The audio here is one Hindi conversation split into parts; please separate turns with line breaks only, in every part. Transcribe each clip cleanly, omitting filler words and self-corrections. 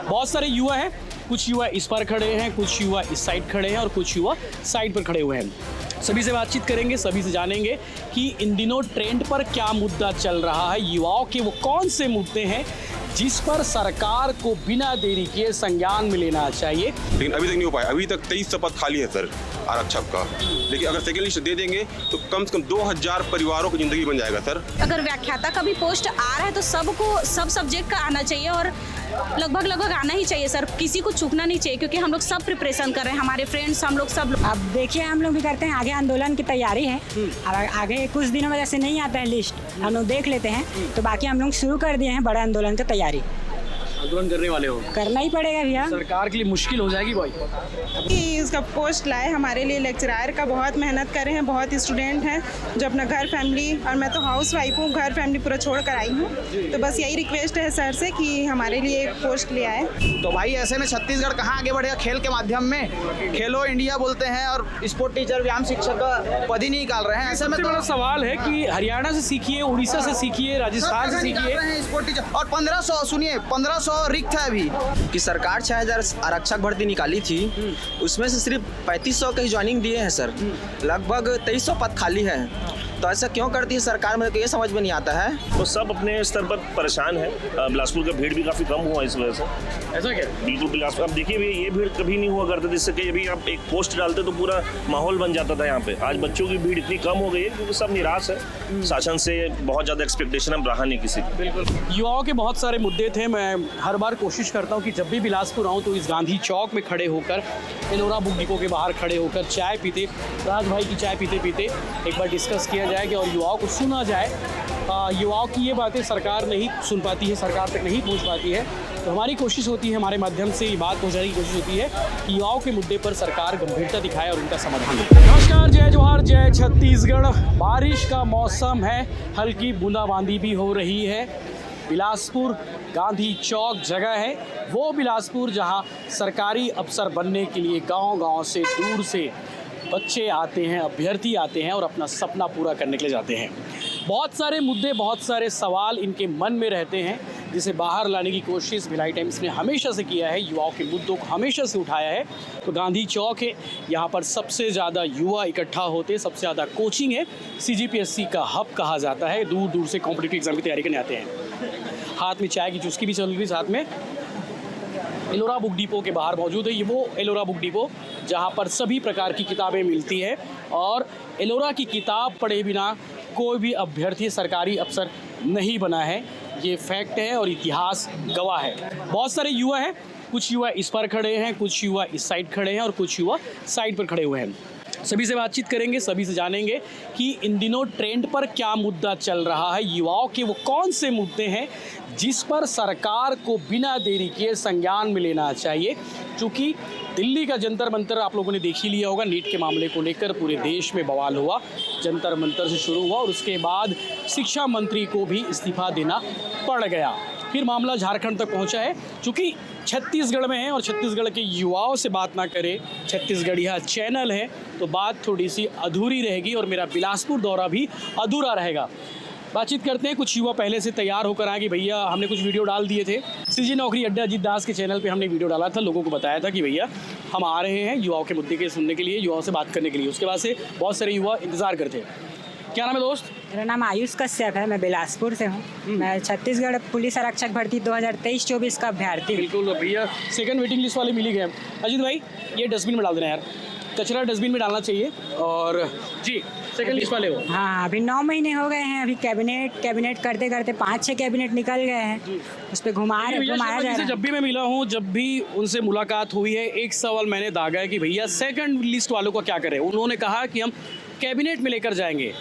बहुत सारे युवा हैं, कुछ युवा इस पर खड़े हैं, कुछ युवा इस साइड खड़े हैं और कुछ युवा साइड पर खड़े हुए हैं। सभी से बातचीत करेंगे, सभी से जानेंगे कि इन दिनों ट्रेंड पर क्या मुद्दा चल रहा है, युवाओं के वो कौन से मुद्दे हैं जिस पर सरकार को बिना देरी किए संज्ञान में लेना चाहिए।
लेकिन अभी तक नहीं हो पाया। अभी तक 23 पद खाली है सर आरक्षक का, लेकिन अगर सेकेंड लिस्ट दे देंगे तो कम से कम 2000 परिवारों की जिंदगी बन जाएगा सर।
अगर व्याख्याता का भी पोस्ट आ रहा है तो सबको सब सब्जेक्ट का आना चाहिए और लगभग आना ही चाहिए सर, किसी को चूकना नहीं चाहिए, क्योंकि हम लोग सब प्रिपरेशन कर रहे हैं, हमारे फ्रेंड्स हम लोग सब।
अब देखिए हम लोग भी करते हैं, आगे आंदोलन की तैयारी है। आगे कुछ दिनों में जैसे नहीं आता है लिस्ट, हम लोग देख लेते हैं, तो बाकी हम लोग शुरू कर दिए हैं बड़े आंदोलन की तैयारी।
आंदोलन करने वाले हो? करना
ही पड़ेगा भैया,
सरकार के लिए मुश्किल हो जाएगी भाई।
इसका पोस्ट लाए हमारे लिए लेक्चरार का, बहुत मेहनत कर रहे हैं, बहुत स्टूडेंट हैं जो अपना घर फैमिली, और मैं तो हाउस वाइफ हूँ, घर फैमिली पूरा छोड़ कर आई हूँ, तो बस यही रिक्वेस्ट है सर से कि हमारे लिए एक पोस्ट ले आए।
तो भाई ऐसे में छत्तीसगढ़ कहाँ आगे बढ़ेगा खेल के माध्यम में? खेलो इंडिया बोलते हैं और स्पोर्ट टीचर व्यायाम शिक्षक का पद ही नहीं निकाल रहे हैं। ऐसे में
बड़ा सवाल है कि हरियाणा से सीखिए, उड़ीसा से सीखिए, राजस्थान से सीखिए
स्पोर्ट टीचर, और 1500 सुनिए 1500 रिक्त है अभी।
कि सरकार 6000 आरक्षक भर्ती निकाली थी, उसमें से सिर्फ 3500 के ही ज्वाइनिंग दिए हैं सर, लगभग 2300 पद खाली है। तो ऐसा क्यों करती है सरकार, मेरे को ये समझ में नहीं आता है।
तो सब अपने स्तर पर परेशान है। बिलासपुर का भीड़ भी काफ़ी कम हुआ इस वजह से।
ऐसा क्या?
बिल्कुल बिलासपुर, अब देखिए भैया ये भीड़ कभी नहीं हुआ करते, जिससे कि अभी आप एक पोस्ट डालते तो पूरा माहौल बन जाता था यहाँ पे। आज बच्चों की भीड़ इतनी कम हो गई है क्योंकि सब निराश है, शासन से बहुत ज़्यादा एक्सपेक्टेशन अब रहा नहीं किसी की।
बिल्कुल, युवाओं के बहुत सारे मुद्दे थे। मैं हर बार कोशिश करता हूँ कि जब भी बिलासपुर आऊँ तो इस गांधी चौक में खड़े होकर, एलोरा बुक डिपो के बाहर खड़े होकर चाय पीते, राज भाई की चाय पीते पीते एक बार डिस्कस किया जाए कि और युवाओं को सुना जाए। युवाओं की ये बातें सरकार नहीं सुन पाती है, सरकार तक नहीं पहुंच पाती है, तो हमारी कोशिश होती है, हमारे माध्यम से ये बात पहुंचाने की कोशिश होती है कि युवाओं के मुद्दे पर सरकार गंभीरता दिखाए और उनका समाधान दे। नमस्कार, जय जोहार, जय छत्तीसगढ़। बारिश का मौसम है, हल्की बूंदाबांदी भी हो रही है। बिलासपुर गांधी चौक जगह है, वो बिलासपुर जहां सरकारी अफसर बनने के लिए गांव-गांव से, दूर से बच्चे आते हैं, अभ्यर्थी आते हैं और अपना सपना पूरा करने के लिए जाते हैं। बहुत सारे मुद्दे, बहुत सारे सवाल इनके मन में रहते हैं, जिसे बाहर लाने की कोशिश भिलाई टाइम्स ने हमेशा से किया है, युवाओं के मुद्दों को हमेशा से उठाया है। तो गांधी चौक है, यहाँ पर सबसे ज़्यादा युवा इकट्ठा होते हैं, सबसे ज़्यादा कोचिंग है, CGPSC का हब कहा जाता है, दूर दूर से कॉम्पिटिटिव एग्जाम की तैयारी करने आते हैं। हाथ में चाय की चुस्की भी चल रही, साथ में एलोरा बुक डिपो के बाहर मौजूद है। ये वो एलोरा बुक डिपो जहाँ पर सभी प्रकार की किताबें मिलती है, और एलोरा की किताब पढ़े बिना कोई भी अभ्यर्थी सरकारी अफसर नहीं बना है, ये फैक्ट है और इतिहास गवाह है। बहुत सारे युवा हैं, कुछ युवा इस पर खड़े हैं, कुछ युवा इस साइड खड़े हैं और कुछ युवा साइड पर खड़े हुए हैं। सभी से बातचीत करेंगे, सभी से जानेंगे कि इन दिनों ट्रेंड पर क्या मुद्दा चल रहा है, युवाओं के वो कौन से मुद्दे हैं जिस पर सरकार को बिना देरी किए संज्ञान में लेना चाहिए। क्योंकि दिल्ली का जंतर मंतर आप लोगों ने देख ही लिया होगा, नीट के मामले को लेकर पूरे देश में बवाल हुआ, जंतर मंतर से शुरू हुआ और उसके बाद शिक्षा मंत्री को भी इस्तीफा देना पड़ गया। फिर मामला झारखंड तक पहुंचा है। चूँकि छत्तीसगढ़ में है और छत्तीसगढ़ के युवाओं से बात ना करें, छत्तीसगढ़िया चैनल है, तो बात थोड़ी सी अधूरी रहेगी और मेरा बिलासपुर दौरा भी अधूरा रहेगा। बातचीत करते हैं, कुछ युवा पहले से तैयार होकर आए कि भैया हमने कुछ वीडियो डाल दिए थे, सीजी नौकरी अड्डा अजीत दास के चैनल पे हमने वीडियो डाला था, लोगों को बताया था कि भैया हम आ रहे हैं युवाओं के मुद्दे के सुनने के लिए, युवाओं से बात करने के लिए। उसके बाद से बहुत सारे युवा इंतज़ार करते हैं। क्या नाम है दोस्त?
मेरा नाम आयुष कश्यप है, मैं बिलासपुर से हूँ। मैं छत्तीसगढ़ पुलिस आरक्षक भर्ती 2023-24 का अभ्यर्थी।
बिल्कुल भैया, सेकंड वेटिंग लिस्ट वाले मिल ही गए। अजीत भाई ये डस्टबिन में डाल देना यार, कचरा डस्टबिन में डालना चाहिए। और जी सेकंड लिस्ट वाले हो?
हाँ, अभी 9 महीने हो गए हैं, अभी कैबिनेट करते करते 5-6 कैबिनेट निकल गए हैं, उस पर घुमाया जा रहा है।
जब भी मैं मिला हूँ, जब भी उनसे मुलाकात हुई है, एक सवाल मैंने दागा है कि भैया सेकंड लिस्ट वालों को क्या करें। उन्होंने कहा कि हम कैबिनेट में लेकर जाएंगे।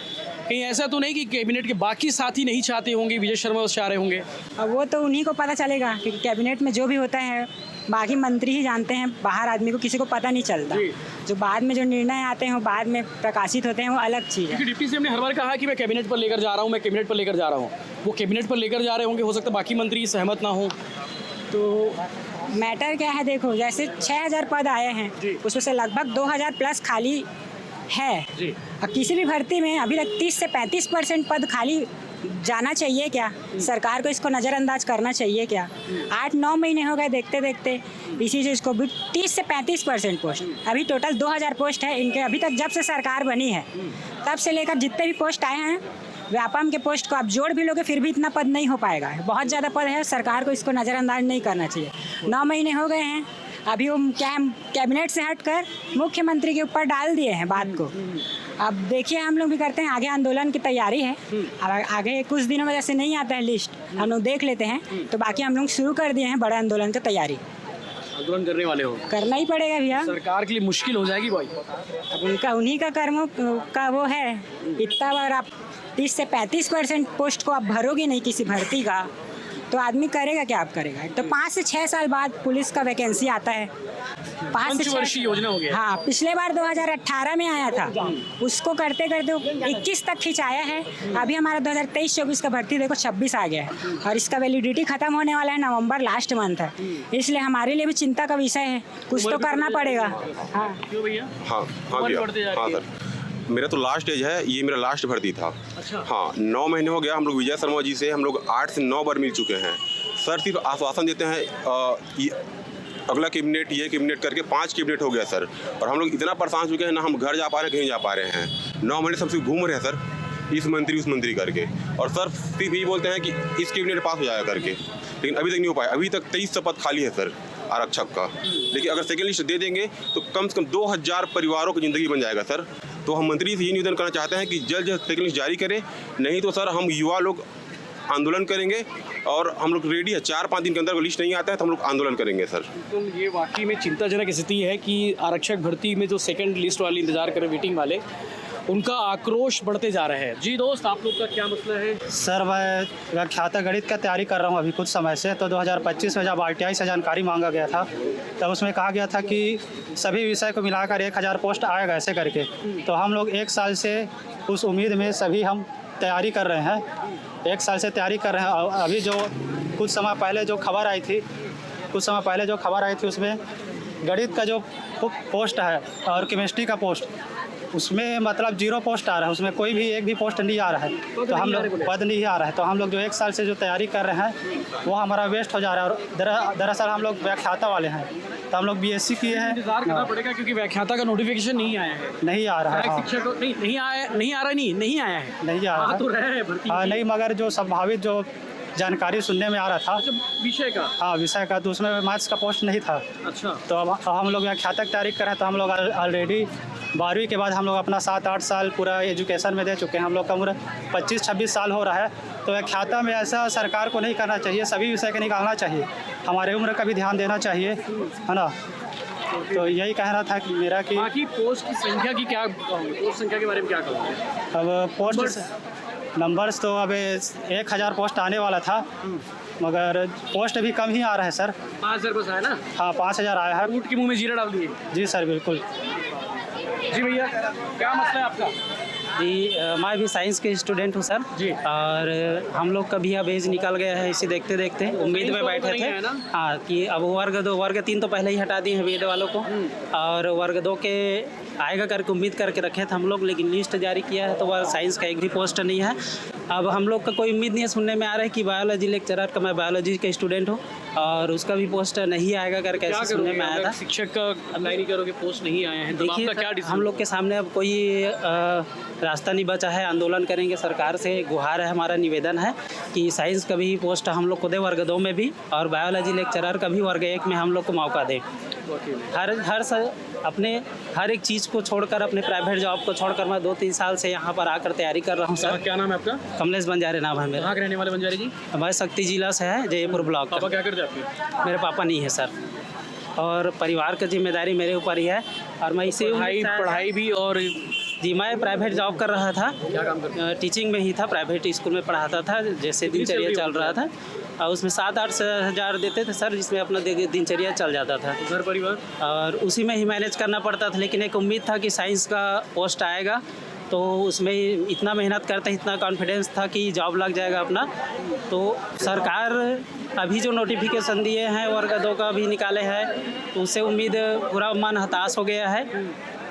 कहीं ऐसा तो नहीं कि कैबिनेट के बाकी साथी नहीं चाहते होंगे, विजय शर्मा बस चाह रहे होंगे?
अब वो तो उन्हीं को पता चलेगा, क्योंकि कैबिनेट में जो भी होता है बाकी मंत्री ही जानते हैं, बाहर आदमी को किसी को पता नहीं चलता। जो बाद में जो निर्णय आते हैं वो बाद में प्रकाशित होते हैं, वो अलग चीज़ है।
डिप्टी सीएम ने हर बार कहा कि मैं कैबिनेट पर लेकर जा रहा हूँ, मैं कैबिनेट पर लेकर जा रहा हूँ। वो कैबिनेट पर लेकर जा रहे होंगे, हो सकता है बाकी मंत्री सहमत ना हो। तो
मैटर क्या है, देखो जैसे 6000 पद आए हैं, उसमें से लगभग 2000 प्लस खाली है।
जी।
अब किसी भी भर्ती में अभी तक 30 से 35% पद खाली जाना चाहिए क्या? सरकार को इसको नज़रअंदाज करना चाहिए क्या? 8-9 महीने हो गए देखते देखते इसी चीज़ को भी 30 से 35% पोस्ट, अभी टोटल 2000 पोस्ट है इनके। अभी तक जब से सरकार बनी है तब से लेकर जितने भी पोस्ट आए हैं व्यापम के पोस्ट को आप जोड़ भी लोगे फिर भी इतना पद नहीं हो पाएगा। बहुत ज़्यादा पद है, सरकार को इसको नज़रअंदाज नहीं करना चाहिए। 9 महीने हो गए हैं, अभी वो क्या कैबिनेट से हटकर मुख्यमंत्री के ऊपर डाल दिए हैं बात को। अब देखिए हम लोग भी करते हैं, आगे आंदोलन की तैयारी है। अब आगे कुछ दिनों में जैसे नहीं आता है लिस्ट, हम लोग देख लेते हैं, तो बाकी हम लोग शुरू कर दिए हैं बड़े आंदोलन की तैयारी।
आंदोलन करने वाले हो?
करना ही पड़ेगा भैया,
सरकार के लिए मुश्किल हो जाएगी भाई।
अब उनका उन्हीं का कर्मों का वो है। इतना बार आप 30 से 35% पोस्ट को आप भरोगे नहीं किसी भर्ती का, तो आदमी करेगा क्या? आप करेगा तो 5 से 6 साल बाद पुलिस का वैकेंसी आता है। 5 से 6
पंचवर्षीय योजना हो गया।
हाँ, पिछले बार 2018 में आया था, उसको करते करते 21 तक खिंचाया है। अभी हमारा 2023-24 का भर्ती देखो 26 आ गया है और इसका वैलिडिटी खत्म होने वाला है नवंबर लास्ट मंथ है। इसलिए हमारे लिए भी चिंता का विषय है, कुछ तो करना पड़ेगा। हाँ
क्यों भैया?
हाँ भैया, हाँ सर, मेरा तो लास्ट एज है, ये मेरा लास्ट भर्ती था।
अच्छा।
हाँ, 9 महीने हो गया। हम लोग विजय शर्मा जी से हम लोग 8 से 9 बार मिल चुके हैं। सर सिर्फ आश्वासन देते हैं अगला कैबिनेट, ये कैबिनेट करके 5 कैबिनेट हो गया सर, और हम लोग इतना परेशान हो चुके हैं, ना हम घर जा पा रहे हैं, कहीं जा पा रहे हैं। 9 महीने सबसे घूम रहे हैं सर, इस मंत्री उस मंत्री करके, और सर सिर्फ यही बोलते हैं कि इस कैबिनेट पास हो जाएगा करके, लेकिन अभी तक नहीं हो पाया। अभी तक 23 पद खाली है सर आरक्षक का, लेकिन अगर सेकेंड लिस्ट दे देंगे तो कम से कम 2000 परिवारों की ज़िंदगी बन जाएगा सर। तो हम मंत्री से ये निवेदन करना चाहते हैं कि जल्द जल्द सेकेंड लिस्ट जारी करें, नहीं तो सर हम युवा लोग आंदोलन करेंगे, और हम लोग रेडी है। 4-5 दिन के अंदर लिस्ट नहीं आता है तो हम लोग आंदोलन करेंगे सर।
तो ये वाकई में चिंताजनक स्थिति है कि आरक्षक भर्ती में जो सेकंड लिस्ट वाले इंतजार कर रहे वेटिंग वाले, उनका आक्रोश बढ़ते जा रहा है। जी दोस्त, आप लोग का क्या मसला है?
सर मैं व्याख्याता गणित का तैयारी कर रहा हूँ अभी कुछ समय से। तो 2025 में जब RTI से जानकारी मांगा गया था तब उसमें कहा गया था कि सभी विषय को मिलाकर 1000 पोस्ट आएगा ऐसे करके। तो हम लोग 1 साल से उस उम्मीद में सभी हम तैयारी कर रहे हैं, 1 साल से तैयारी कर रहे हैं। अभी जो कुछ समय पहले जो खबर आई थी उसमें गणित का जो पोस्ट है और केमिस्ट्री का पोस्ट, उसमें मतलब 0 पोस्ट आ रहा है, उसमें कोई भी एक भी पोस्ट नहीं आ रहा है। तो हम लोग पद नहीं आ रहा है, तो हम लोग जो 1 साल से जो तैयारी कर रहे हैं वो हमारा वेस्ट हो जा रहा है। और दरअसल हम लोग व्याख्याता वाले हैं, तो हम लोग BSc किए हैं।
इंतजार करना पड़ेगा क्योंकि व्याख्याता का नोटिफिकेशन नहीं आया है।
नहीं आ रहा है। हाँ।
शिक्षक नहीं आया है। नहीं आ रहा है
तो
भर्ती।
हाँ, नहीं, मगर जो संभावित जो जानकारी सुनने में आ रहा था
विषय का,
हाँ विषय का, तो उसमें मैथ्स का पोस्ट नहीं था।
अच्छा।
तो अब हम लोग व्याख्याता की तैयारी कर रहे हैं। तो हम लोग ऑलरेडी 12वीं के बाद हम लोग अपना 7-8 साल पूरा एजुकेशन में दे चुके हैं। हम लोग का उम्र 25-26 साल हो रहा है। तो व्याख्याता में ऐसा सरकार को नहीं करना चाहिए, सभी विषय के निकालना चाहिए, हमारे उम्र का भी ध्यान देना चाहिए, है ना। तो यही कहना था कि मेरा कि
बाकी पोस्ट की संख्या की क्या कहोगे? पोस्ट संख्या के बारे में क्या कहोगे?
अब पोस्ट नंबर्स तो अब 1000 पोस्ट आने वाला था, मगर पोस्ट अभी कम ही आ रहा है सर।
5000 बस आया ना?
हाँ, 5000 आया है।
ऊँट के मुंह में जीरा डाल दिए।
जी सर, बिल्कुल।
जी भैया, क्या मसला है आपका?
जी मैं भी साइंस के स्टूडेंट हूँ सर
जी।
और हम लोग का भी अब एज निकल गया है, इसे देखते देखते उम्मीद में बैठे थे हाँ कि अब वर्ग 2 वर्ग 3 तो पहले ही हटा दिए हैं बीएड वालों को, और वर्ग 2 के आएगा करके उम्मीद करके रखे थे हम लोग, लेकिन लिस्ट जारी किया है तो वह साइंस का एक भी पोस्ट नहीं है। अब हम लोग का कोई उम्मीद नहीं है, सुनने में आ रहा है कि बायोलॉजी लेक्चरर का, मैं बायोलॉजी का स्टूडेंट हूँ, और उसका भी पोस्ट नहीं आएगा करके ऐसे सुनने में आया था।
शिक्षक का अप्लाई नहीं करोगे, पोस्ट नहीं आए हैं,
देखिए हम लोग के सामने अब कोई रास्ता नहीं बचा है, आंदोलन करेंगे। सरकार से गुहार है, हमारा निवेदन है कि साइंस का भी पोस्ट हम लोग को दे वर्ग 2 में भी, और बायोलॉजी लेक्चरर का भी वर्ग 1 में हम लोग को मौका दे। अपने हर एक चीज़ को छोड़कर, अपने प्राइवेट जॉब को छोड़कर मैं 2-3 साल से यहाँ पर आकर तैयारी कर रहा हूँ सर।
क्या नाम है आपका?
कमलेश बंजारे नाम है मेरा।
कहाँ के रहने वाले बंजारे जी?
हमारे शक्ति जिला से है, जयपुर ब्लॉक।
पापा क्या करते हैं आपके?
मेरे पापा नहीं है सर, और परिवार की जिम्मेदारी मेरे ऊपर ही है, और मैं इसी
पढ़ाई भी। और
जी मैं प्राइवेट जॉब कर रहा था।
क्या काम करते हैं?
टीचिंग में ही था, प्राइवेट स्कूल में पढ़ाता था, जैसे दिनचर्या चल रहा था, और उसमें 7-8 हज़ार देते थे सर, जिसमें अपना दिनचर्या चल जाता था,
घर परिवार, और
उसी में ही मैनेज करना पड़ता था। लेकिन एक उम्मीद था कि साइंस का पोस्ट आएगा, तो उसमें इतना मेहनत करते, इतना कॉन्फिडेंस था कि जॉब लग जाएगा अपना। तो सरकार अभी जो नोटिफिकेशन दिए हैं वर्ग 2 का भी निकाले हैं, तो उससे उम्मीद पूरा मन हताश हो गया है।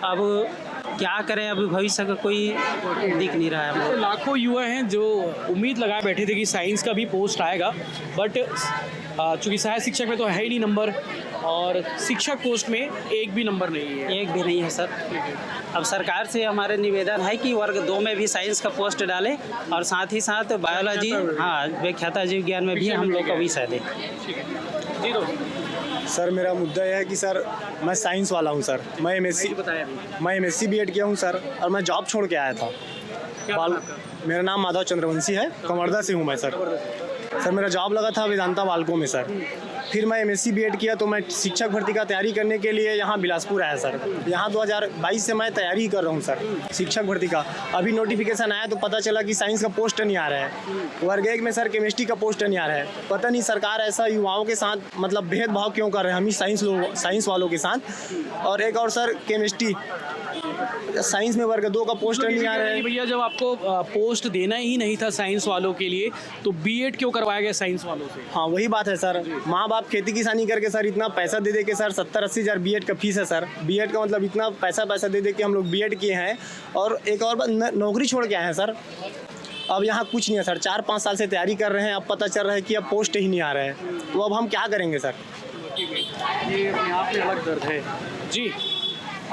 अब क्या करें, अभी भविष्य का कोई दिख नहीं रहा है हमको।
लाखों युवा हैं जो उम्मीद लगाए बैठे थे कि साइंस का भी पोस्ट आएगा, बट चूँकि सहायक शिक्षक में तो है ही नहीं नंबर, और शिक्षक पोस्ट में एक भी नंबर नहीं है।
एक भी नहीं है सर। अब सरकार से हमारे निवेदन है कि वर्ग 2 में भी साइंस का पोस्ट डालें और साथ ही साथ बायोलॉजी, हाँ, व्याख्याता जीव विज्ञान में भी हम लोग का विषय दें।
जी तो
सर मेरा मुद्दा यह है कि सर मैं साइंस वाला हूँ सर। मैं एमएससी बीएड किया हूँ सर, और मैं जॉब छोड़ के आया था। मेरा नाम माधव चंद्रवंशी है, कवर्धा से हूँ मैं सर। सर मेरा जॉब लगा था वेदांता बालको में सर। फिर मैं एमएससी बीएड किया तो मैं शिक्षक भर्ती का तैयारी करने के लिए यहाँ बिलासपुर आया सर। यहाँ 2022 से मैं तैयारी कर रहा हूँ सर शिक्षक भर्ती का। अभी नोटिफिकेशन आया तो पता चला कि साइंस का पोस्ट नहीं आ रहा है। वर्ग 1 में सर केमिस्ट्री का पोस्ट नहीं आ रहा है। पता नहीं सरकार ऐसा युवाओं के साथ मतलब भेदभाव क्यों कर रहे हैं, हम ही साइंस वालों के साथ। और एक और सर केमिस्ट्री साइंस में वर्ग 2 का पोस्ट नहीं आ रहा है।
भैया जब आपको पोस्ट देना ही नहीं था साइंस वालों के लिए तो बीएड क्यों करवाया गया साइंस वालों से?
हाँ वही बात है सर। माँ बाप खेती किसानी करके सर इतना पैसा दे के सर 70-80 हज़ार बीएड का फीस है सर। बीएड का मतलब इतना पैसा दे के हम लोग बीएड किए हैं, और एक और बात नौकरी छोड़ के आए हैं सर। अब यहाँ कुछ नहीं है सर। 4-5 साल से तैयारी कर रहे हैं, अब पता चल रहा है कि अब पोस्ट ही नहीं आ रहा है, तो अब हम क्या करेंगे सर?
ये यहाँ पे अलग दर्द है। जी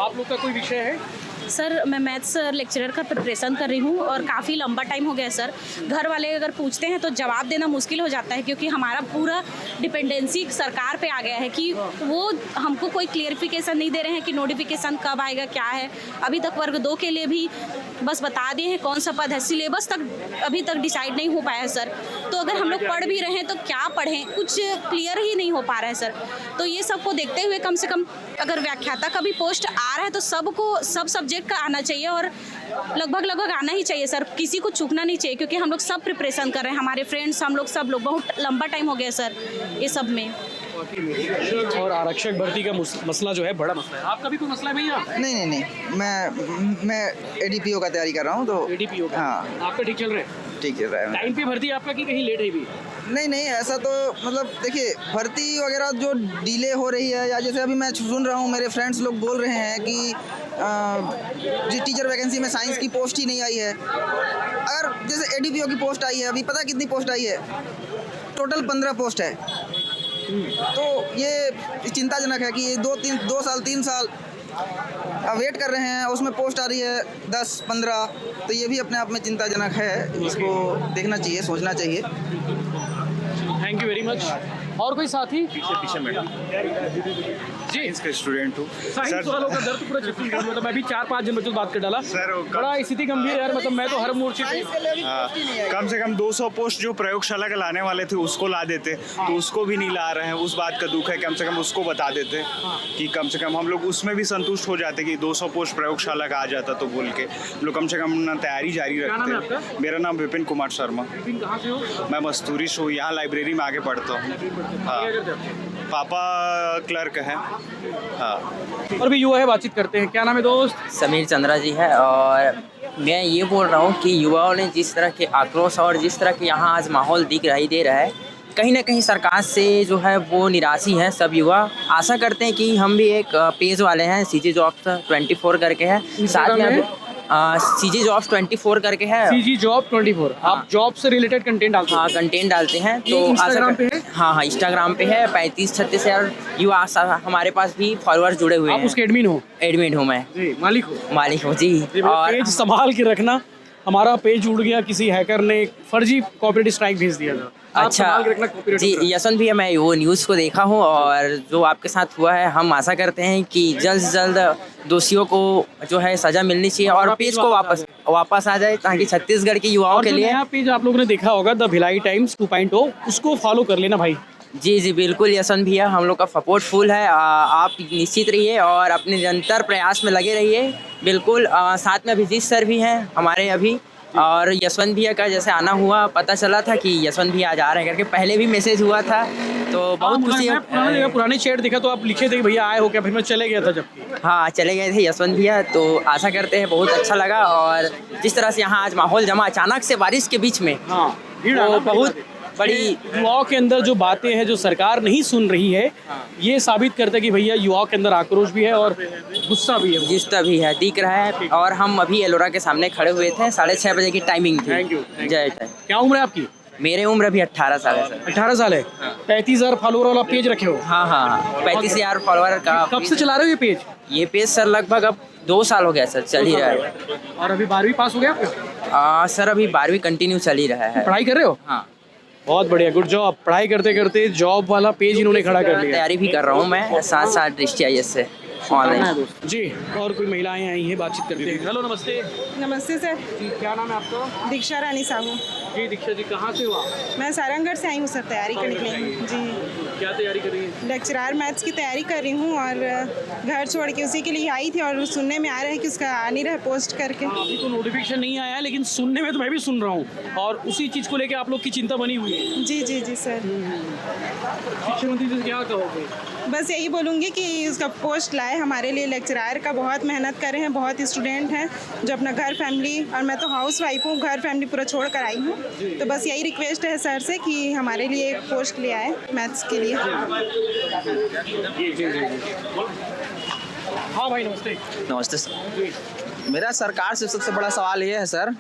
आप लोग का कोई विषय है?
सर मैं मैथ्स लेक्चरर का प्रिपरेशन कर रही हूँ और काफ़ी लंबा टाइम हो गया है सर। घर वाले अगर पूछते हैं तो जवाब देना मुश्किल हो जाता है, क्योंकि हमारा पूरा डिपेंडेंसी सरकार पे आ गया है कि वो हमको कोई क्लियरिफिकेशन नहीं दे रहे हैं कि नोटिफिकेशन कब आएगा, क्या है। अभी तक वर्ग 2 के लिए भी बस बता दिए हैं कौन सा पद है, सिलेबस तक अभी तक डिसाइड नहीं हो पाया है सर। तो अगर हम लोग पढ़ भी रहे हैं तो क्या पढ़ें, कुछ क्लियर ही नहीं हो पा रहा है सर। तो ये सबको देखते हुए कम से कम अगर व्याख्याता का भी पोस्ट आ रहा है तो सबको सब सब्जेक्ट का आना चाहिए, और लगभग आना ही चाहिए सर। किसी को चूकना नहीं चाहिए, क्योंकि हम लोग सब प्रिपरेशन कर रहे हैं, हमारे फ्रेंड्स, हम लोग सब लोग बहुत लंबा टाइम हो गया सर ये सब में।
और आरक्षक भर्ती का मसला जो है बड़ा मसला है। आपका भी कोई मसला है भैया?
नहीं, मैं एडीपीओ का तैयारी कर रहा हूँ। तो
एडीपीओ का?
हाँ।
आपका ठीक चल रहा है?
ठीक चल रहा है।
टाइम पे भर्ती आपका कि कहीं लेट है भी?
नहीं ऐसा तो मतलब देखिए भर्ती वगैरह जो डिले हो रही है, या जैसे अभी मैं सुन रहा हूँ मेरे फ्रेंड्स लोग बोल रहे हैं कि जिस टीचर वैकेंसी में साइंस की पोस्ट ही नहीं आई है। अगर जैसे एडीपीओ की पोस्ट आई है, अभी पता कितनी पोस्ट आई है? टोटल 15 पोस्ट है। तो ये चिंताजनक है कि ये 2 साल 3 साल वेट कर रहे हैं, उसमें पोस्ट आ रही है 10-15। तो ये भी अपने आप में चिंताजनक है, इसको देखना चाहिए, सोचना चाहिए।
Thank you very much. और कोई साथी?
पीछे मैडम
जी
इसका स्टूडेंट हूँ
साइंस वालों का दर्द पूरा छत्तीसगढ़, मतलब मैं भी 4-5 दिन बच्चों से बात कर डाला सर। बड़ा स्थिति गंभीर है यार, मतलब मैं तो हर मोर्चे पे
कम से कम 200 पोस्ट जो प्रयोगशाला के लाने वाले थे उसको ला देते, तो उसको भी नहीं ला रहे हैं। उस बात का दुख है, कम से कम उसको बता देते कि कम से कम हम लोग उसमें भी संतुष्ट हो जाते कि 200 पोस्ट प्रयोगशाला का आ जाता, तो बोल के हम लोग कम से कम अपना तैयारी जारी रखते। मेरा नाम विपिन कुमार शर्मा।
कहाँ से हो?
मैं मस्तूरी से हूँ, यहाँ लाइब्रेरी में आगे पढ़ता हूँ। हाँ, पापा क्लर्क हैं। हाँ।
और भी युवा है, बातचीत करते हैं। क्या नाम है दोस्त?
समीर चंद्रा जी है, और मैं ये बोल रहा हूँ कि युवाओं ने जिस तरह के आक्रोश और जिस तरह के यहाँ आज माहौल दिखाई दे रहा है, कहीं ना कहीं सरकार से जो है वो निराशी हैं सब युवा। आशा करते हैं कि हम भी एक पेज वाले हैं, सीजी जॉब्स 24 करके है, साथ में सीजी जॉब्स 24 करके है।
CG job 24। आप जॉब से रिलेटेड कंटेंट डालते हैं?
हाँ, कंटेंट डालते हैं। तो
इंस्टाग्राम पे है?
हाँ, इंस्टाग्राम पे है। 35-36 हज़ार युवा हमारे पास भी फॉलोअर्स जुड़े हुए हैं।
आप उसके एडमिन हो?
एडमिन हूँ मैं।
जी, मालिक हो
जी।
और पेज संभाल के रखना। हमारा पेज उड़ गया, किसी हैकर ने फर्जी कॉपीराइट स्ट्राइक भेज दिया था।
अच्छा जी, यशवंत भैया, मैं वो न्यूज़ को देखा हूँ, और जो आपके साथ हुआ है, हम आशा करते हैं कि जल्द से जल्द दोषियों को जो है सज़ा मिलनी चाहिए और पेज को वापस आ जाए, ताकि छत्तीसगढ़ के युवाओं के लिए।
नया पेज आप लोगों ने देखा होगा, द भिलाई टाइम्स 2.0, उसको फॉलो कर लेना भाई।
जी बिल्कुल यशवंत भैया, हम लोग का सपोर्ट फुल है। आप निश्चित रहिए और अपने निरंतर प्रयास में लगे रहिए। बिल्कुल। साथ में अभिजीत सर भी हैं हमारे अभी, और यशवंत भैया का जैसे आना हुआ, पता चला था कि यशवंत भैया आज आ रहे हैं करके, पहले भी मैसेज हुआ था, तो बहुत खुशी है।
पुराने चैट देखा तो आप लिखे थे कि भैया आए हो क्या, फिर मैं चले गया था जबकि।
हाँ, चले गए थे यशवंत भैया, तो आशा करते हैं बहुत अच्छा लगा। और जिस तरह से यहाँ आज माहौल जमा, अचानक से बारिश के बीच में,
हाँ,
वो बहुत बड़ी
युवाओं के अंदर जो बातें हैं जो सरकार नहीं सुन रही है, ये साबित करता है कि भैया युवाओं के अंदर आक्रोश भी है और गुस्सा भी है।
जिस्ता भी है, दिख रहा है। और हम अभी एलोरा के सामने खड़े हुए थे, 6:30 बजे की टाइमिंग थी।
Thank you.
जय।
क्या उम्र है आपकी?
मेरे उम्र भी 18 साल है सर।
18 साल है। 35,000 फॉलोअर वाला पेज रखे हो?
हाँ 35,000 फॉलोअर का।
कब से चला रहे हो ये पेज?
ये पेज सर लगभग अब 2 साल हो गया सर, चल ही रहा है।
और अभी 12वीं पास हो गया आपका?
सर अभी 12वीं कंटिन्यू चल ही रहा है।
पढ़ाई कर रहे हो?
हाँ।
बहुत बढ़िया, गुड जॉब। पढ़ाई करते करते जॉब वाला पेज इन्होंने खड़ा कर लिया।
तैयारी भी कर रहा हूँ मैं साथ दृष्टि IAS से ऑनलाइन।
जी, और कोई महिलाएं आई हैं, बातचीत करते हैं। हेलो, नमस्ते।
नमस्ते सर।
जी, क्या नाम है आपका?
दीक्षा रानी साहू।
जी दीक्षा जी, कहाँ से हो आप?
मैं सारंगगढ़ से आई हूँ सर, तैयारी करने के लिए। जी,
क्या तैयारी कर रही हैं?
लेक्चरार मैथ्स की तैयारी कर रही हूँ और घर छोड़ के उसी के लिए आई थी और सुनने में आ रहा है कि उसका आ नहीं रहा है पोस्ट करके।
अभी तो नोटिफिकेशन नहीं आया है, लेकिन सुनने में तो मैं भी सुन रहा हूँ और उसी चीज़ को लेकर आप लोग की चिंता बनी हुई है।
जी जी जी सर।
शिक्षा मंत्री जी से क्या कहोगे?
बस यही बोलूँगी कि उसका पोस्ट लाए हमारे लिए। लेक्चरार का बहुत मेहनत कर रहे हैं, बहुत स्टूडेंट हैं जो अपना घर फैमिली, और मैं तो हाउस वाइफ हूँ, घर फैमिली पूरा छोड़ कर आई हूँ। तो बस यही रिक्वेस्ट है सर से कि हमारे लिए एक पोस्ट ले आए मैथ्स के लिए।
जी जी जी। हाँ भाई, नमस्ते।
नमस्ते सर। मेरा सरकार से सबसे बड़ा सवाल ये है सर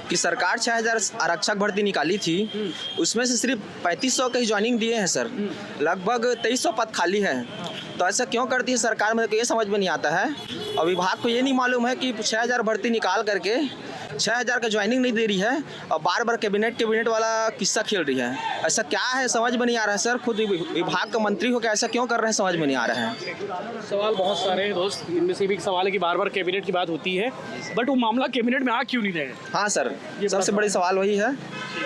कि सरकार 6000 आरक्षक भर्ती निकाली थी, उसमें से सिर्फ 3500 के ही ज्वाइनिंग दिए हैं सर। लगभग 2300 पद खाली है। तो ऐसा क्यों करती है सरकार, मेरे को ये समझ में नहीं आता है। और विभाग को ये नहीं मालूम है कि 6000 भर्ती निकाल करके 6000 का ज्वाइनिंग नहीं दे रही है और बार बार कैबिनेट वाला किस्सा खेल रही है। ऐसा क्या है समझ में नहीं आ रहा है सर। खुद विभाग का मंत्री हो क्या ऐसा क्यों कर रहे हैं, समझ में नहीं आ रहा है।
सवाल बहुत सारे हैं दोस्त, इनमें से भी एक सवाल है कि बार बार कैबिनेट की बात होती है, बट वो मामला कैबिनेट में आ क्यों नहीं रहे?
हाँ सर, सबसे बड़ी सवाल वही है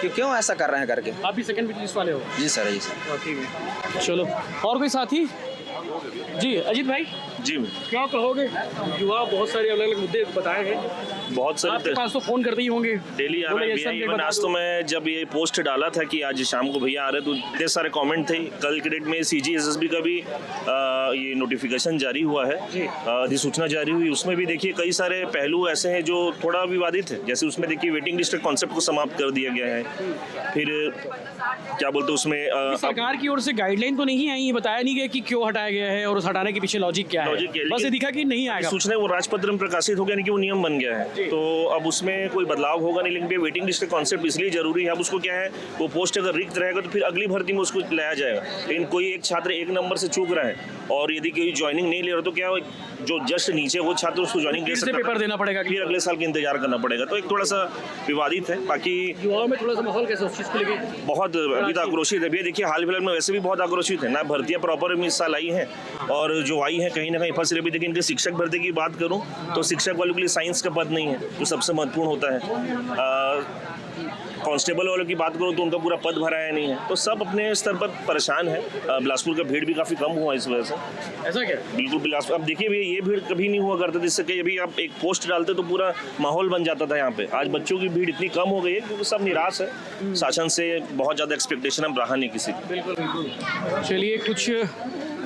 कि क्यों ऐसा कर रहे हैं करके।
आप भी सेकंड लिस्ट वाले हो?
जी सर, जी सर।
ठीक है, चलो। और कोई साथी? जी अजीत भाई
जी,
क्या कहोगे? युवा बहुत सारे अलग अलग मुद्दे बताए हैं,
बहुत सारे
आपके पास तो फोन करते ही होंगे
डेली आ रहे हैं। इवन आज तो मैं जब ये पोस्ट डाला था कि आज शाम को भैया आ रहे, तो इतने सारे कमेंट थे। कल के डेट में CGSSB का भी ये नोटिफिकेशन जारी हुआ है, अधिसूचना जारी हुई। उसमें भी देखिए कई सारे पहलू ऐसे हैं जो थोड़ा विवादित है। जैसे उसमें देखिए वेटिंग लिस्ट कॉन्सेप्ट को समाप्त कर दिया गया है। फिर क्या बोलते उसमें
सरकार की ओर से गाइडलाइन तो नहीं आई, बताया नहीं गया कि क्यों हटाया गया है और उस हटाने के पीछे लॉजिक क्या है। बस ये दिखा कि नहीं आएगा।
सूचना वो राजपत्र में प्रकाशित हो गया, कि वो नियम बन गया है, तो अब उसमें कोई बदलाव होगा नहीं। लेकिन वेटिंग लिस्ट का कॉन्सेप्ट इसलिए जरूरी है। अब उसको क्या है, वो पोस्ट अगर रिक्त रहेगा तो फिर अगली भर्ती में उसको लाया जाएगा। लेकिन कोई एक छात्र 1 नंबर से चूक रहा है और यदि कोई ज्वाइनिंग नहीं ले रहा तो क्या जो जस्ट नीचे वो छात्र उसको ज्वाइनिंग ले सकता है,
पेपर देना पड़ेगा,
फिर अगले साल का इंतजार करना पड़ेगा। तो एक थोड़ा सा विवादित है। बाकी
युवाओं में थोड़ा सा माहौल कैसा उस चीज़ को लेके?
बहुत अभी तो आक्रोशित है। देखिए हाल फिलहाल में वैसे भी बहुत आक्रोशित है ना, भर्तियां प्रॉपर में इस साल आई हैं और जो आई हैं कहीं ना कहीं फंस रही। भी देखिए इनके शिक्षक भर्ती की बात करूं तो शिक्षक वालों के लिए साइंस का पद नहीं है, जो सबसे महत्वपूर्ण होता है। कांस्टेबल वालों की बात करूं तो उनका पूरा पद भराया नहीं है। तो सब अपने स्तर पर परेशान है। बिलासपुर का भीड़ भी काफ़ी कम हुआ इस वजह से।
ऐसा क्या?
बिल्कुल बिलासपुर, अब देखिए भैया ये भीड़ कभी नहीं हुआ करती, जिससे कि अभी आप एक पोस्ट डालते तो पूरा माहौल बन जाता था यहाँ पे। आज बच्चों की भीड़ इतनी कम हो गई है क्योंकि सब निराश है। शासन से बहुत ज़्यादा एक्सपेक्टेशन अब रहा नहीं किसी की।
बिल्कुल बिल्कुल। चलिए, कुछ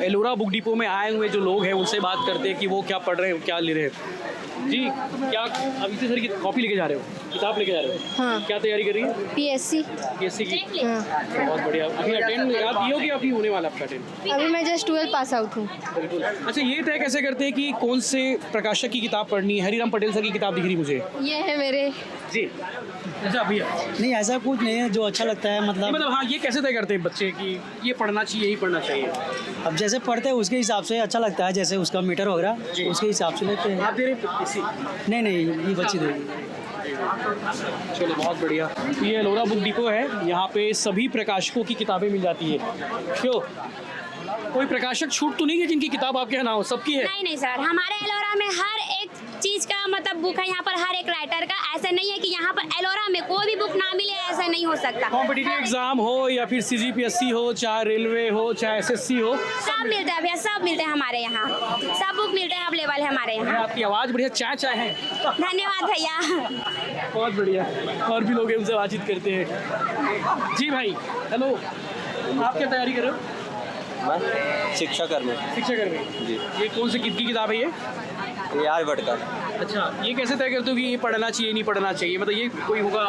एलोरा बुक डिपो में आए हुए जो लोग हैं उनसे बात करते हैं कि वो क्या पढ़ रहे हैं, क्या ले रहे हैं। जी, क्या अभी से सर की कॉपी लेके जा रहे हो, किताब लेके जा रहे हो? हाँ। क्या तैयारी कर रही है? PSC की। हाँ। बहुत बढ़िया। अभी अटेंड आप दिए हो कि अभी होने वाला आपका अटेंड?
अभी मैं जस्ट 12 पास आउट हूँ।
बिल्कुल। अच्छा, ये तय कैसे करते हैं कि कौन से प्रकाशक की किताब पढ़नी है? हरिराम पटेल सर की किताब दिख रही मुझे।
ये है मेरे।
जी। अच्छा भैया,
नहीं ऐसा कुछ नहीं है, जो अच्छा लगता है मतलब
हाँ, ये कैसे तय करते हैं बच्चे कि ये पढ़ना चाहिए, यही पढ़ना चाहिए?
अब जैसे पढ़ते हैं उसके हिसाब से अच्छा लगता है, जैसे उसका मीटर वगैरह उसके हिसाब से लेते हैं।
आप दे रहे इसी?
नहीं ये बच्ची देगी।
चलो, बहुत बढ़िया। ये एलोरा बुक डिपो है, यहाँ पे सभी प्रकाशकों की किताबें मिल जाती है। क्यों, कोई प्रकाशक छूट तो नहीं है जिनकी किताब आपके यहाँ ना हो? सबकी है?
नहीं सर, हमारे एलोरा में हर एक चीज़ का मतलब बुक है यहाँ पर, हर एक राइटर का। ऐसा नहीं है कि यहाँ पर एलोरा में कोई भी बुक ना मिले, ऐसा नहीं हो सकता।
कॉम्पिटिटिव एग्जाम हो या फिर CGPSC हो, चाहे रेलवे हो, चाहे SSC हो,
सब मिलता है भैया, सब मिलते हैं हमारे यहाँ। सब बुक मिलते हैं, अवेलेबल है हमारे यहाँ।
आपकी आवाज़ बढ़िया, चाय है।
धन्यवाद भैया।
बहुत बढ़िया। और भी लोग हैं, उनसे बातचीत करते हैं। जी भाई, हेलो, आप क्या तैयारी कर रहे हो?
मैं शिक्षा कर्मी।
शिक्षा कर्मी
जी।
ये कौन सी की किताब है ये?
ये आर्यभट्ट का।
अच्छा, ये कैसे तय करते हो कि ये पढ़ना चाहिए नहीं पढ़ना चाहिए? मतलब ये कोई होगा,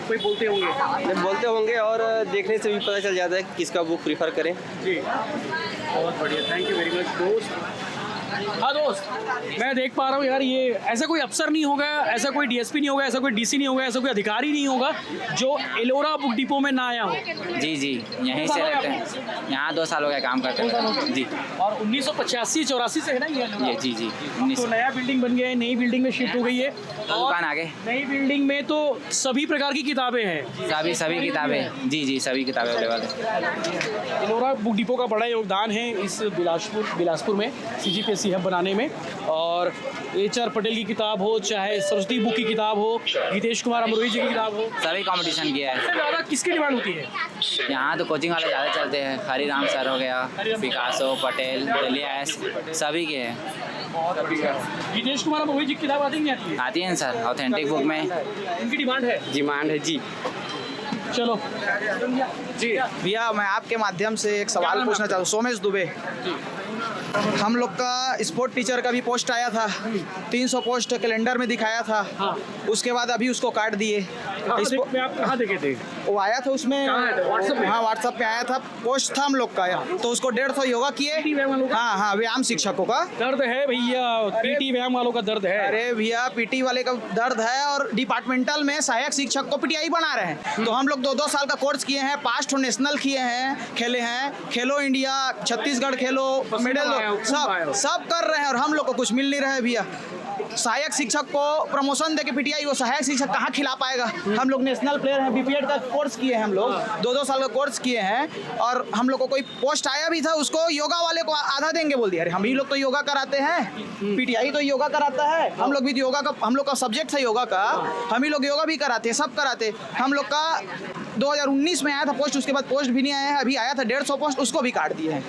कोई बोलते होंगे?
बोलते होंगे और देखने से भी पता चल जाता है किसका बुक प्रीफर करें।
जी, बहुत बढ़िया, थैंक यू वेरी मच दोस्त। हाँ दोस्त, मैं देख पा रहा हूँ यार, ये ऐसा कोई अफसर नहीं होगा, ऐसा कोई डीएसपी नहीं होगा, ऐसा कोई डीसी नहीं होगा, ऐसा कोई अधिकारी नहीं होगा जो एलोरा बुक डिपो में ना आया हो।
जी जी, यहीं से रहते हैं, यहाँ 2 साल हो गए काम करते हैं जी।
और 1985-84 से है ना ये?
जी जी।
तो नया बिल्डिंग बन गया है, नई बिल्डिंग में शिफ्ट हो गई है,
दुकान आगे
नई बिल्डिंग में तो सभी प्रकार की किताबें हैं।
सभी किताबें, जी जी, सभी किताबें अवेलेबल है।
एलोरा बुक डिपो का बड़ा योगदान है इस बिलासपुर में CGPSC हब बनाने में। और HR पटेल की किताब हो, चाहे सरस्वती बुक की किताब हो, गीतेश कुमार अमरोही जी की किताब हो,
सभी कंपटीशन किया है।
ज़्यादा किसकी डिमांड होती है?
यहाँ तो कोचिंग वाले ज़्यादा चलते हैं, हरिराम सर हो गया, पिकासो, पटेल, इलियास, सभी के हैं।
गीतेश कुमार अमरोही जी की किताब आती नहीं आती है?
आती है सर, ऑथेंटिक बुक में
उनकी डिमांड है?
डिमांड है जी।
चलो
जी भैया, मैं आपके माध्यम से एक सवाल पूछना चाहता हूँ। सोमेश दुबे, हम लोग का स्पोर्ट टीचर का भी पोस्ट आया था, 300 पोस्ट कैलेंडर में दिखाया था।
हाँ।
उसके बाद अभी उसको काट दिए।
आप कहाँ देखे थे?
वो आया था उसमें,
व्हाट्सएप में?
हाँ व्हाट्सएप पे आया था, पोस्ट था हम लोग का, तो उसको 150 योगा किए। हाँ हाँ, व्यायाम शिक्षकों का
दर्द है भैया, PT व्यायाम वालों का दर्द है।
अरे भैया, PT वाले का दर्द है, और डिपार्टमेंटल में सहायक शिक्षक को PTI बना रहे हैं। तो हम लोग 2-2 साल का कोर्स किए हैं, 5 नेशनल किए हैं, खेले हैं, खेलो इंडिया, छत्तीसगढ़ खेलो मेडल, सब कर रहे हैं, और हम लोग को कुछ मिल नहीं रहा है भैया। सहायक शिक्षक को प्रमोशन देके PTI, वो सहायक शिक्षक कहाँ खिला पाएगा? हम लोग नेशनल प्लेयर हैं, BPED का कोर्स किए हैं, हम लोग 2-2 साल का कोर्स किए हैं, और हम लोग को कोई पोस्ट आया भी था, उसको योगा वाले को आधा देंगे बोल दिया। अरे हम ही लोग तो योगा कराते हैं, PTI तो योगा कराता है, हम लोग भी योगा का, हम लोग का सब्जेक्ट है योगा का, हम ही लोग योगा भी कराते हैं, सब कराते। हम लोग का 2019 में आया था पोस्ट, उसके बाद पोस्ट भी नहीं आया है, अभी आया था 150 पोस्ट, उसको भी काट दिए हैं।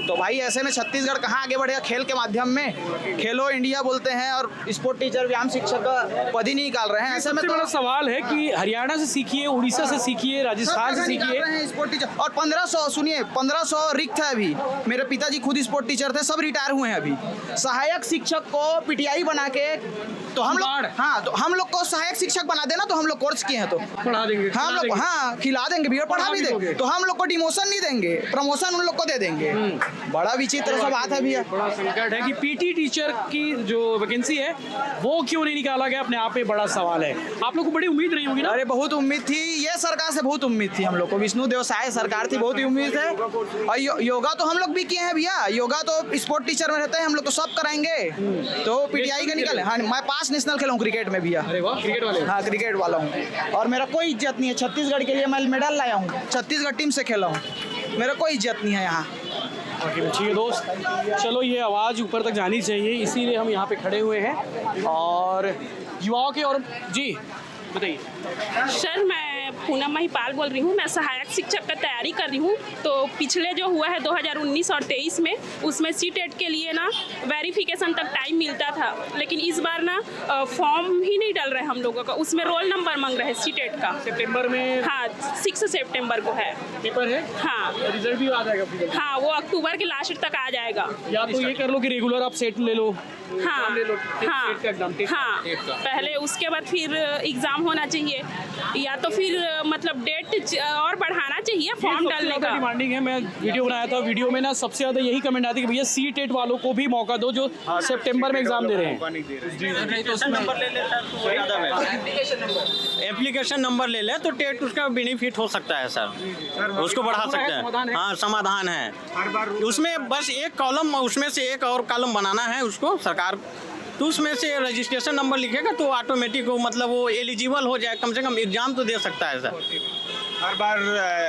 तो भाई ऐसे में छत्तीसगढ़ कहाँ आगे बढ़ेगा? खेल के माध्यम में खेलो इंडिया बोलते हैं, और स्पोर्ट टीचर, व्यायाम शिक्षक का पद ही नहीं निकाल रहे हैं। ऐसे में तो
बड़ा सवाल है कि हरियाणा से सीखिए, उड़ीसा से सीखिए, राजस्थान से सीखिए
स्पोर्ट टीचर। और 1500, सुनिए, 1500 रिक्त है अभी। मेरे पिताजी खुद स्पोर्ट टीचर थे, सब रिटायर हुए हैं अभी। सहायक शिक्षक को PTI बना के, तो हम लोग, हाँ, तो हम लोग को सहायक शिक्षक बना देना, तो हम लोग कोर्स किए हैं, तो
पढ़ा देंगे,
हम लोग, हाँ, खिला देंगे भी और पढ़ा भी देंगे। तो हम लोग को डिमोशन नहीं देंगे, प्रमोशन उन लोग को दे देंगे। बड़ा विचित्र सा बात है भैया।
बड़ा संकट है कि PT टीचर की जो वैकेंसी है वो क्यों नहीं निकाला गया, अपने आप में बड़ा सवाल है। आप लोग को बड़ी उम्मीद रही होगी ना?
अरे बहुत उम्मीद थी, ये सरकार से बहुत उम्मीद थी हम लोग को। विष्णु देव साय सरकार थी, बहुत ही उम्मीद है। और योगा तो हम लोग भी किए हैं भैया, योगा तो स्पोर्ट टीचर में रहते हैं हम लोग, तो सब कराएंगे। तो PTI का निकले। हाँ, मैं 5 नेशनल खेला हूँ क्रिकेट में भैया।
अरे वाह, क्रिकेट वाले?
हाँ, क्रिकेट वाला हूँ, और मेरा कोई इज्जत नहीं है। छत्तीसगढ़ के लिए मैं मेडल लाया हूँ, छत्तीसगढ़ टीम से खेला हूँ, मेरा कोई इज्जत नहीं है यहाँ।
ठीक है दोस्त, चलो ये आवाज़ ऊपर तक जानी चाहिए, इसीलिए हम यहाँ पे खड़े हुए हैं। और युवाओं के, और जी बताइए।
सर, मैं पूनम महिपाल बोल रही हूँ, मैं सहायक शिक्षक का तैयारी कर रही हूँ। तो पिछले जो हुआ है 2019 और 23 में, उसमें CTET के लिए ना वेरिफिकेशन तक टाइम मिलता था, लेकिन इस बार ना फॉर्म ही नहीं डल रहे हम लोगों का, उसमें रोल नंबर मांग रहे हैं CTET का।
सितंबर में?
हाँ, 6 सितंबर को है
पेपर है।
हाँ,
रिजल्ट भी आ जाएगा?
हाँ, वो अक्टूबर के लास्ट तक आ जाएगा।
या तो ये कर लो कि रेगुलर आप सेट ले लो।
हाँ
ले लो,
हाँ हाँ,
का।
पहले उसके बाद फिर एग्ज़ाम होना चाहिए, या तो फिर मतलब डेट और बढ़ाना चाहिए फॉर्म डालने का।
डिमांडिंग है। मैं वीडियो बनाया था, वीडियो में ना सबसे ज़्यादा यही कमेंट आती है कि भैया CTET वालों को भी मौका दो जो सितंबर में एग्जाम दे रहे हैं।
एप्लीकेशन नंबर ले ले तो टेट उसका बेनिफिट हो सकता है सर, उसको बढ़ा सकते हैं। हाँ, समाधान है उसमें, बस एक कॉलम, उसमें से एक और कॉलम बनाना है उसको सरकार, तो उसमें से रजिस्ट्रेशन नंबर लिखेगा तो ऑटोमेटिक वो, मतलब वो एलिजिबल हो जाए, कम से कम एग्जाम तो दे सकता है सर।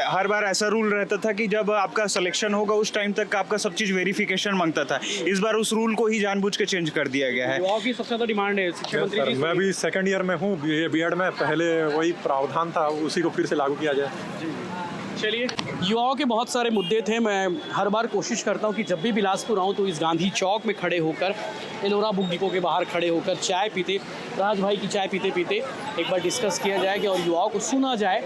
हर बार ऐसा रूल रहता था कि जब आपका सिलेक्शन होगा उस टाइम तक आपका सब चीज़ वेरिफिकेशन मांगता था। इस बार उस रूल को ही जानबूझ के चेंज कर दिया गया है।
युवाओं की सबसे ज़्यादा डिमांड है। शिक्षा मंत्री जी,
मैं भी 2nd ईयर में हूँ BEd में, पहले वही प्रावधान था, उसी को फिर से लागू किया जाए।
चलिए, युवाओं के बहुत सारे मुद्दे थे। मैं हर बार कोशिश करता हूँ कि जब भी बिलासपुर आऊँ तो इस गांधी चौक में खड़े होकर, एलोरा बुक डिपो के बाहर खड़े होकर चाय पीते, राज भाई की चाय पीते पीते एक बार डिस्कस किया जाए कि और युवाओं को सुना जाए।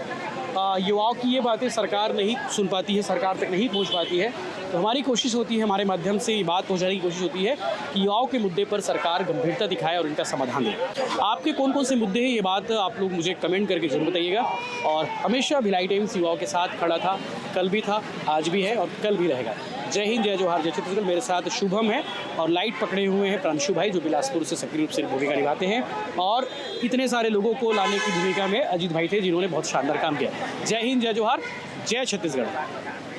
युवाओं की ये बातें सरकार नहीं सुन पाती है, सरकार तक नहीं पहुंच पाती है, तो हमारी कोशिश होती है, हमारे माध्यम से ये बात पहुंचाने की कोशिश होती है कि युवाओं के मुद्दे पर सरकार गंभीरता दिखाए और इनका समाधान दे। आपके कौन कौन से मुद्दे हैं, ये बात आप लोग मुझे कमेंट करके जरूर बताइएगा। और हमेशा भिलाई टाइम्स युवाओं के साथ खड़ा था, कल भी था, आज भी है और कल भी रहेगा। जय हिंद, जय जोहार, जय छत्तीसगढ़। मेरे साथ शुभम है और लाइट पकड़े हुए हैं प्रांशु भाई, जो बिलासपुर से सक्रिय रूप से भूमिका निभाते हैं, और इतने सारे लोगों को लाने की भूमिका में अजीत भाई थे, जिन्होंने बहुत शानदार काम किया। जय हिंद, जय जोहार, जय छत्तीसगढ़।